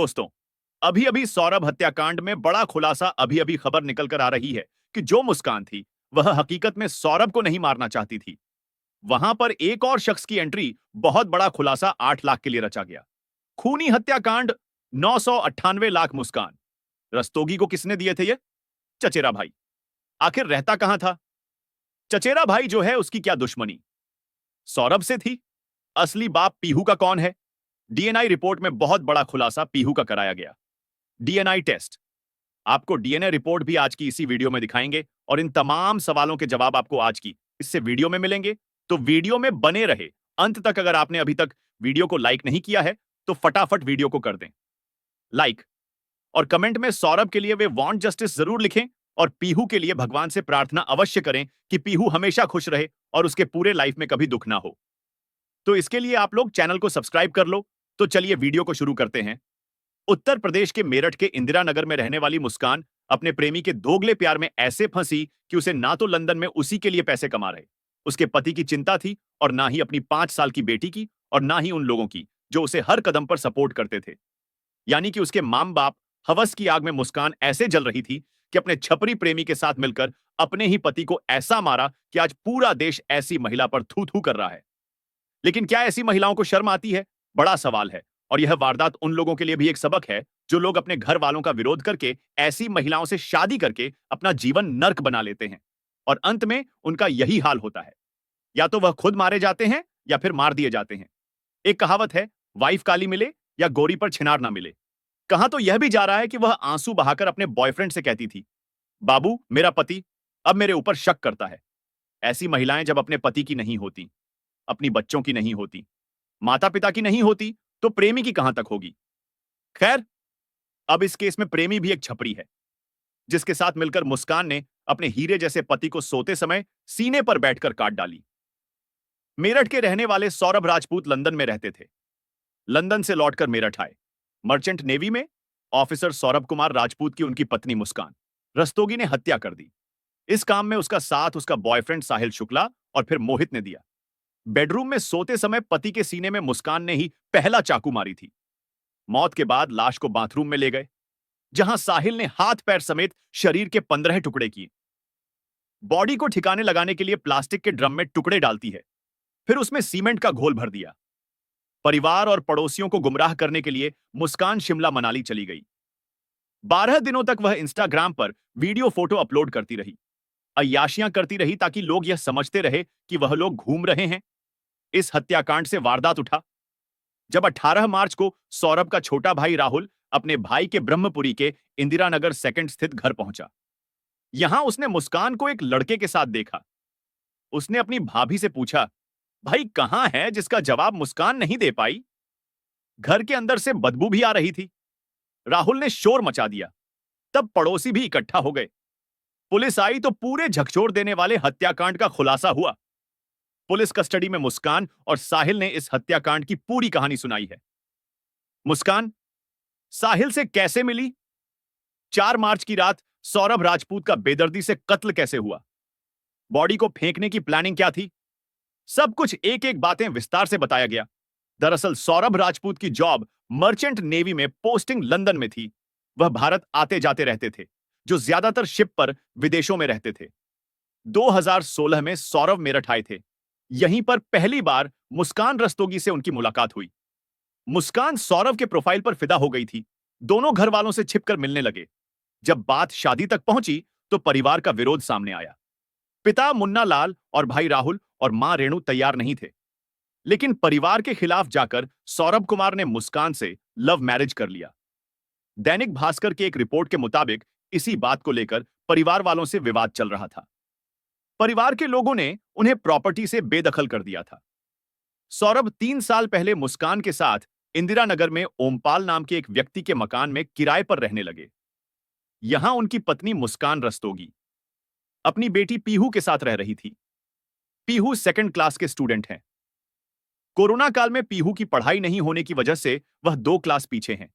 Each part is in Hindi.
दोस्तों, अभी अभी सौरभ हत्याकांड में बड़ा खुलासा अभी अभी खबर निकल कर आ रही है कि जो मुस्कान थी वह हकीकत में सौरभ को नहीं मारना चाहती थी। वहां पर एक और शख्स की एंट्री, बहुत बड़ा खुलासा 8 लाख के लिए रचा गया। खूनी हत्याकांड, 998 लाख मुस्कान। रस्तोगी को किसने दिए थे ये? चचेरा भाई। आखिर रहता कहां था? चचेरा भाई जो है उसकी क्या दुश्मनी सौरभ से थी? असली बाप पीहू का कौन है? डीएनआई रिपोर्ट में बहुत बड़ा खुलासा पीहू का कराया गया। DNA test. आपको डीएनए रिपोर्ट भी आज की इसी वीडियो में दिखाएंगे और इन तमाम सवालों के जवाब आपको आज की इससे वीडियो में मिलेंगे। तो वीडियो में बने रहे अंत तक। अगर आपने अभी तक वीडियो को लाइक नहीं किया है तो फटाफट वीडियो को कर दें लाइक, और कमेंट में सौरभ के लिए वे वांट जस्टिस जरूर लिखें और पीहू के लिए भगवान से प्रार्थना अवश्य करें कि पीहू हमेशा खुश रहे और उसके पूरे लाइफ में कभी दुख ना हो। तो इसके लिए आप लोग चैनल को सब्सक्राइब कर लो। तो चलिए वीडियो को शुरू करते हैं। उत्तर प्रदेश के मेरठ के इंदिरा नगर में रहने वाली मुस्कान अपने प्रेमी के दोगले प्यार में ऐसे फंसी कि उसे ना तो लंदन में उसी के लिए पैसे कमा रहे उसके पति की चिंता थी, और ना ही अपनी 5 साल की बेटी की, और ना ही उन लोगों की जो उसे हर कदम पर सपोर्ट करते थे। यानी कि उसके माम बाप। हवस की आग में मुस्कान ऐसे जल रही थी कि अपने छपरी प्रेमी के साथ मिलकर अपने ही पति को ऐसा मारा कि आज पूरा देश ऐसी महिला पर थू थू कर रहा है। लेकिन क्या ऐसी महिलाओं को शर्म आती है? बड़ा सवाल है। और यह वारदात उन लोगों के लिए भी एक सबक है जो लोग अपने घर वालों का विरोध करके ऐसी महिलाओं से शादी करके अपना जीवन नर्क बना लेते हैं, और अंत में उनका यही हाल होता है। या तो वह खुद मारे जाते हैं या फिर मार दिए जाते हैं। एक कहावत है, वाइफ काली मिले या गोरी पर छिनार ना मिले। कहां तो यह भी जा रहा है कि वह आंसू बहाकर अपने बॉयफ्रेंड से कहती थी, बाबू मेरा पति अब मेरे ऊपर शक करता है। ऐसी महिलाएं जब अपने पति की नहीं होती, अपनी बच्चों की नहीं होती, माता पिता की नहीं होती, तो प्रेमी की कहां तक होगी? खैर, अब इस केस में प्रेमी भी एक छपरी है, जिसके साथ मिलकर मुस्कान ने अपने हीरे जैसे पति को सोते समय सीने पर बैठकर काट डाली। मेरठ के रहने वाले सौरभ राजपूत लंदन में रहते थे। लंदन से लौटकर मेरठ आए। मर्चेंट नेवी में ऑफिसर सौरभ कुमार राजपूत की उनकी पत्नी मुस्कान रस्तोगी ने हत्या कर दी। इस काम में उसका साथ उसका बॉयफ्रेंड साहिल शुक्ला और फिर मोहित ने दिया। बेडरूम में सोते समय पति के सीने में मुस्कान ने ही पहला चाकू मारी थी। मौत के बाद लाश को बाथरूम में ले गए, जहां साहिल ने हाथ पैर समेत शरीर के 15 टुकड़े किए। बॉडी को ठिकाने लगाने के लिए प्लास्टिक के ड्रम में टुकड़े डालती है, फिर उसमें सीमेंट का घोल भर दिया। परिवार और पड़ोसियों को गुमराह करने के लिए मुस्कान शिमला मनाली चली गई। 12 दिनों तक वह इंस्टाग्राम पर वीडियो फोटो अपलोड करती रही, अय्याशियां करती रही, ताकि लोग यह समझते रहे कि वह लोग घूम रहे हैं। इस हत्याकांड से वारदात उठा जब 18 मार्च को सौरभ का छोटा भाई राहुल अपने भाई के ब्रह्मपुरी के इंदिरा नगर सेकंड स्थित घर पहुंचा। यहां उसने मुस्कान को एक लड़के के साथ देखा। उसने अपनी भाभी से पूछा, भाई कहां है? जिसका जवाब मुस्कान नहीं दे पाई। घर के अंदर से बदबू भी आ रही थी। राहुल ने शोर मचा दिया। तब पड़ोसी भी इकट्ठा हो गए। पुलिस आई तो पूरे झकझोर देने वाले हत्याकांड का खुलासा हुआ। पुलिस कस्टडी में मुस्कान और साहिल ने इस हत्याकांड की पूरी कहानी सुनाई है। मुस्कान साहिल से कैसे मिली? 4 मार्च की रात सौरभ राजपूत का बेदर्दी से कत्ल कैसे हुआ? बॉडी को फेंकने की प्लानिंग क्या थी? सब कुछ एक एक बातें विस्तार से बताया गया। दरअसल सौरभ राजपूत की जॉब मर्चेंट नेवी में, पोस्टिंग लंदन में थी। वह भारत आते जाते रहते थे, जो ज्यादातर शिप पर विदेशों में रहते थे। 2016 में सौरभ मेरठ आए थे। यहीं पर पहली बार मुस्कान रस्तोगी से उनकी मुलाकात हुई। मुस्कान सौरभ के प्रोफाइल पर फिदा हो गई थी। दोनों घर वालों से छिपकर मिलने लगे। जब बात शादी तक पहुंची तो परिवार का विरोध सामने आया। पिता मुन्ना लाल और भाई राहुल और मां रेणु तैयार नहीं थे। लेकिन परिवार के खिलाफ जाकर सौरभ कुमार ने मुस्कान से लव मैरिज कर लिया। दैनिक भास्कर की एक रिपोर्ट के मुताबिक इसी बात को लेकर परिवार वालों से विवाद चल रहा था। परिवार के लोगों ने उन्हें प्रॉपर्टी से बेदखल कर दिया था। सौरभ 3 साल पहले मुस्कान के साथ इंदिरा नगर में ओमपाल नाम के एक व्यक्ति के मकान में किराए पर रहने लगे। यहां उनकी पत्नी मुस्कान रस्तोगी अपनी बेटी पीहू के साथ रह रही थी। पीहू सेकंड क्लास के स्टूडेंट हैं। कोरोना काल में पीहू की पढ़ाई नहीं होने की वजह से वह 2 क्लास पीछे हैं।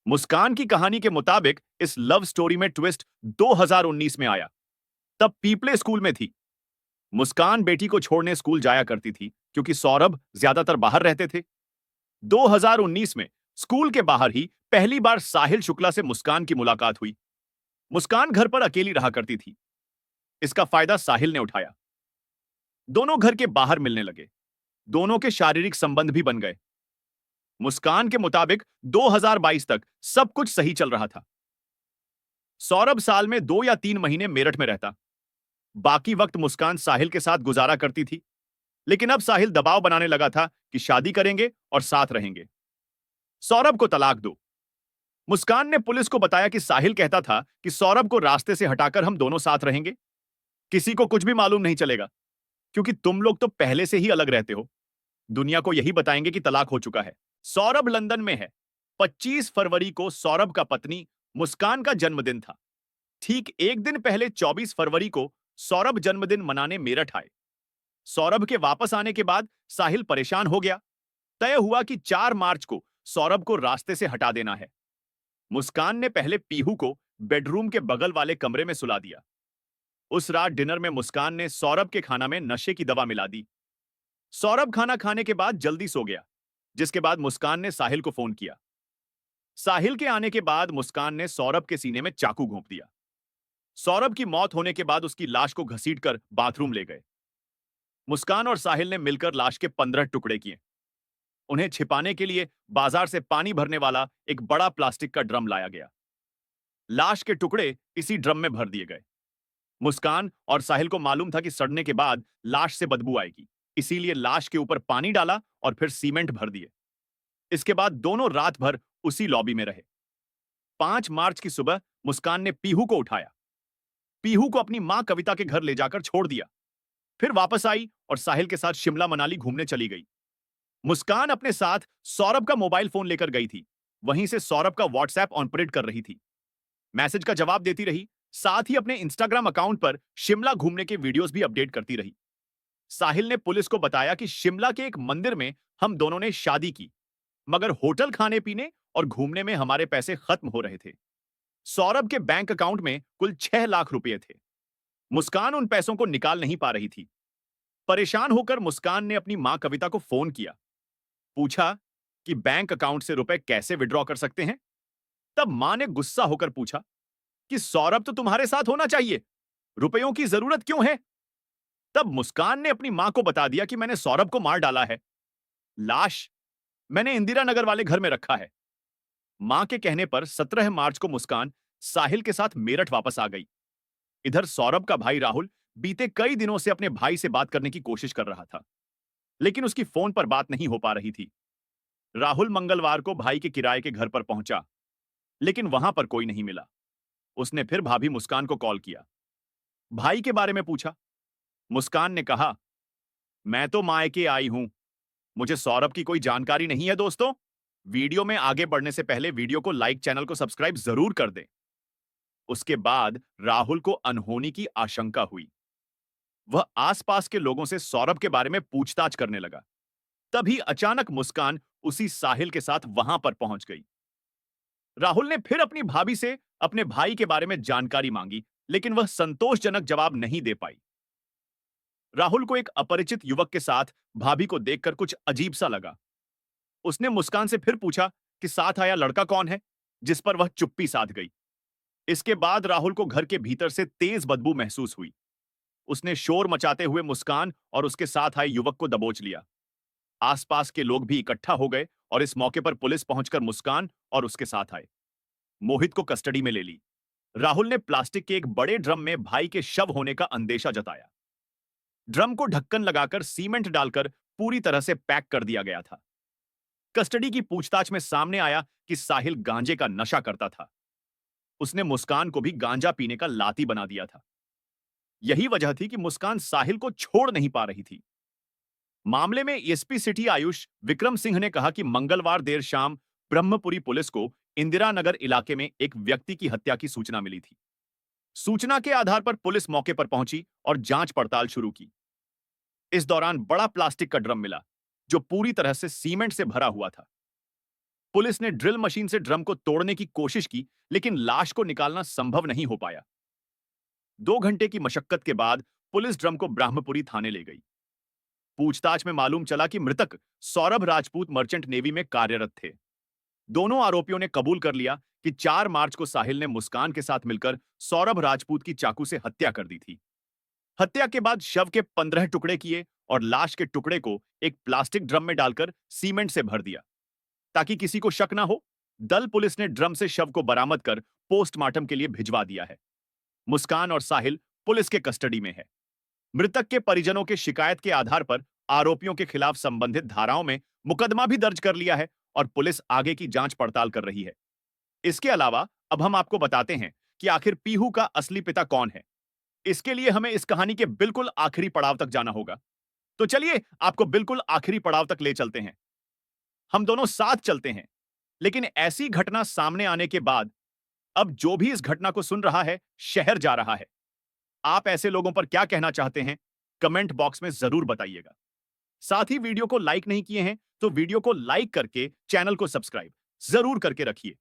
मुस्कान की कहानी के मुताबिक इस लव स्टोरी में ट्विस्ट 2019 में आया। तब पीपले स्कूल में थी। मुस्कान बेटी को छोड़ने स्कूल जाया करती थी, क्योंकि सौरभ ज्यादातर बाहर रहते थे। 2019 में स्कूल के बाहर ही पहली बार साहिल शुक्ला से मुस्कान की मुलाकात हुई। मुस्कान घर पर अकेली रहा करती थी। इसका फायदा साहिल ने उठाया। दोनों घर के बाहर मिलने लगे। दोनों के शारीरिक संबंध भी बन गए। मुस्कान के मुताबिक 2022 तक सब कुछ सही चल रहा था। सौरभ साल में 2 या 3 महीने मेरठ में रहता। बाकी वक्त मुस्कान साहिल के साथ गुजारा करती थी। लेकिन अब साहिल दबाव बनाने लगा था कि शादी करेंगे और साथ रहेंगे। सौरभ को तलाक दो। मुस्कान ने पुलिस को बताया कि साहिल कहता था कि सौरभ को रास्ते से हटाकर हम दोनों साथ रहेंगे। किसी को कुछ भी मालूम नहीं चलेगा, क्योंकि तुम लोग तो पहले से ही अलग रहते हो। दुनिया को यही बताएंगे कि तलाक हो चुका है। सौरभ लंदन में है। 25 फरवरी को सौरभ का पत्नी मुस्कान का जन्मदिन था। ठीक एक दिन पहले 24 फरवरी को सौरभ जन्मदिन मनाने मेरठ आए। सौरभ के वापस आने के बाद साहिल परेशान हो गया। तय हुआ कि 4 मार्च को सौरभ को रास्ते से हटा देना है। मुस्कान ने पहले पीहू को बेडरूम के बगल वाले कमरे में सुला दिया। उस रात डिनर में मुस्कान ने सौरभ के खाना में नशे की दवा मिला दी। सौरभ खाना खाने के बाद जल्दी सो गया, जिसके बाद मुस्कान ने साहिल को फोन किया। साहिल के आने के बाद मुस्कान ने सौरभ के सीने में चाकू घोंप दिया। सौरभ की मौत होने के बाद उसकी लाश को घसीटकर बाथरूम ले गए। मुस्कान और साहिल ने मिलकर लाश के 15 टुकड़े किए। उन्हें छिपाने के लिए बाजार से पानी भरने वाला एक बड़ा प्लास्टिक का ड्रम लाया गया। लाश के टुकड़े इसी ड्रम में भर दिए गए। मुस्कान और साहिल को मालूम था कि सड़ने के बाद लाश से बदबू आएगी, इसीलिए लाश के ऊपर पानी डाला और फिर सीमेंट भर दिए। इसके बाद दोनों रात भर उसी लॉबी में रहे। 5 मार्च की सुबह मुस्कान ने पीहू को उठाया। पीहू को अपनी मां कविता के घर ले जाकर छोड़ दिया। फिर वापस आई और साहिल के साथ शिमला मनाली घूमने चली गई। मुस्कान अपने साथ सौरभ का मोबाइल फोन लेकर गई थी। वहीं से सौरभ का व्हाट्सएप ऑपरेट कर रही थी। मैसेज का जवाब देती रही, साथ ही अपने इंस्टाग्राम अकाउंट पर शिमला घूमने के वीडियोस भी अपडेट करती रही। साहिल ने पुलिस को बताया कि शिमला के एक मंदिर में हम दोनों ने शादी की, मगर होटल खाने पीने और घूमने में हमारे पैसे खत्म हो रहे थे। सौरभ के बैंक अकाउंट में कुल 6 लाख रुपए थे। मुस्कान उन पैसों को निकाल नहीं पा रही थी। परेशान होकर मुस्कान ने अपनी मां कविता को फोन किया। पूछा कि बैंक अकाउंट से रुपए कैसे विड्रॉ कर सकते हैं। तब मां ने गुस्सा होकर पूछा कि सौरभ तो तुम्हारे साथ होना चाहिए, रुपयों की जरूरत क्यों है। तब मुस्कान ने अपनी मां को बता दिया कि मैंने सौरभ को मार डाला है। लाश मैंने इंदिरा नगर वाले घर में रखा है। मां के कहने पर 17 मार्च को मुस्कान साहिल के साथ मेरठ वापस आ गई। इधर सौरभ का भाई राहुल बीते कई दिनों से अपने भाई से बात करने की कोशिश कर रहा था, लेकिन उसकी फोन पर बात नहीं हो पा रही थी। राहुल मंगलवार को भाई के किराए के घर पर पहुंचा, लेकिन वहां पर कोई नहीं मिला। उसने फिर भाभी मुस्कान को कॉल किया। भाई के बारे में पूछा। मुस्कान ने कहा, मैं तो मायके आई हूं, मुझे सौरभ की कोई जानकारी नहीं है। दोस्तों, वीडियो में आगे बढ़ने से पहले वीडियो को लाइक, चैनल को सब्सक्राइब जरूर कर दें। उसके बाद राहुल को अनहोनी की आशंका हुई। वह आसपास के लोगों से सौरभ के बारे में पूछताछ करने लगा। तभी अचानक मुस्कान उसी साहिल के साथ वहां पर पहुंच गई। राहुल ने फिर अपनी भाभी से अपने भाई के बारे में जानकारी मांगी, लेकिन वह संतोषजनक जवाब नहीं दे पाई। राहुल को एक अपरिचित युवक के साथ भाभी को देखकर कुछ अजीब सा लगा। उसने मुस्कान से फिर पूछा कि साथ आया लड़का कौन है, जिस पर वह चुप्पी साध गई। इसके बाद राहुल को घर के भीतर से तेज बदबू महसूस हुई। उसने शोर मचाते हुए मुस्कान और उसके साथ आए युवक को दबोच लिया। आसपास के लोग भी इकट्ठा हो गए और इस मौके पर पुलिस पहुंचकर मुस्कान और उसके साथ आए। मोहित को कस्टडी में ले ली। राहुल ने प्लास्टिक के एक बड़े ड्रम में भाई के शव होने का अंदेशा जताया। ड्रम को ढक्कन लगाकर सीमेंट डालकर पूरी तरह से पैक कर दिया गया था। कस्टडी की पूछताछ में सामने आया कि साहिल गांजे का नशा करता था। उसने मुस्कान को भी गांजा पीने का लाती बना दिया था। यही वजह थी कि मुस्कान साहिल को छोड़ नहीं पा रही थी। मामले में एसपी सिटी आयुष विक्रम सिंह ने कहा कि मंगलवार देर शाम ब्रह्मपुरी पुलिस को इंदिरा नगर इलाके में एक व्यक्ति की हत्या की सूचना मिली थी। सूचना के आधार पर पुलिस मौके पर पहुंची और जांच पड़ताल शुरू की। इस दौरान बड़ा प्लास्टिक का ड्रम मिला, जो पूरी तरह से सीमेंट से भरा हुआ था। पुलिस ने ड्रिल मशीन से ड्रम को तोड़ने की कोशिश की, लेकिन लाश को निकालना संभव नहीं हो पाया। 2 घंटे की मशक्कत के बाद पुलिस ड्रम को ब्रह्मपुरी थाने ले गई। पूछताछ में मालूम चला कि मृतक सौरभ राजपूत मर्चेंट नेवी में कार्यरत थे। दोनों आरोपियों ने कबूल कर लिया कि 4 मार्च को साहिल ने मुस्कान के साथ मिलकर सौरभ राजपूत की चाकू से हत्या कर दी थी। हत्या के बाद शव के 15 टुकड़े किए और लाश के टुकड़े को एक प्लास्टिक ड्रम में डालकर सीमेंट से भर दिया ताकि किसी को शक ना हो। दल पुलिस ने ड्रम से शव को बरामद कर पोस्टमार्टम के लिए भिजवा दिया है। मुस्कान और साहिल पुलिस के कस्टडी में है। मृतक के परिजनों के शिकायत के आधार पर आरोपियों के खिलाफ संबंधित धाराओं में मुकदमा भी दर्ज कर लिया है और पुलिस आगे की जांच पड़ताल कर रही है। इसके अलावा अब हम आपको बताते हैं कि आखिर पीहू का असली पिता कौन है। इसके लिए हमें इस कहानी के बिल्कुल आखिरी पड़ाव तक जाना होगा। तो चलिए आपको बिल्कुल आखिरी पड़ाव तक ले चलते हैं। हम दोनों साथ चलते हैं। लेकिन ऐसी घटना सामने आने के बाद अब जो भी इस घटना को सुन रहा है, शहर जा रहा है। आप ऐसे लोगों पर क्या कहना चाहते हैं? कमेंट बॉक्स में जरूर बताइएगा। साथ ही वीडियो को लाइक नहीं किए हैं तो वीडियो को लाइक करके चैनल को सब्सक्राइब जरूर करके रखिए।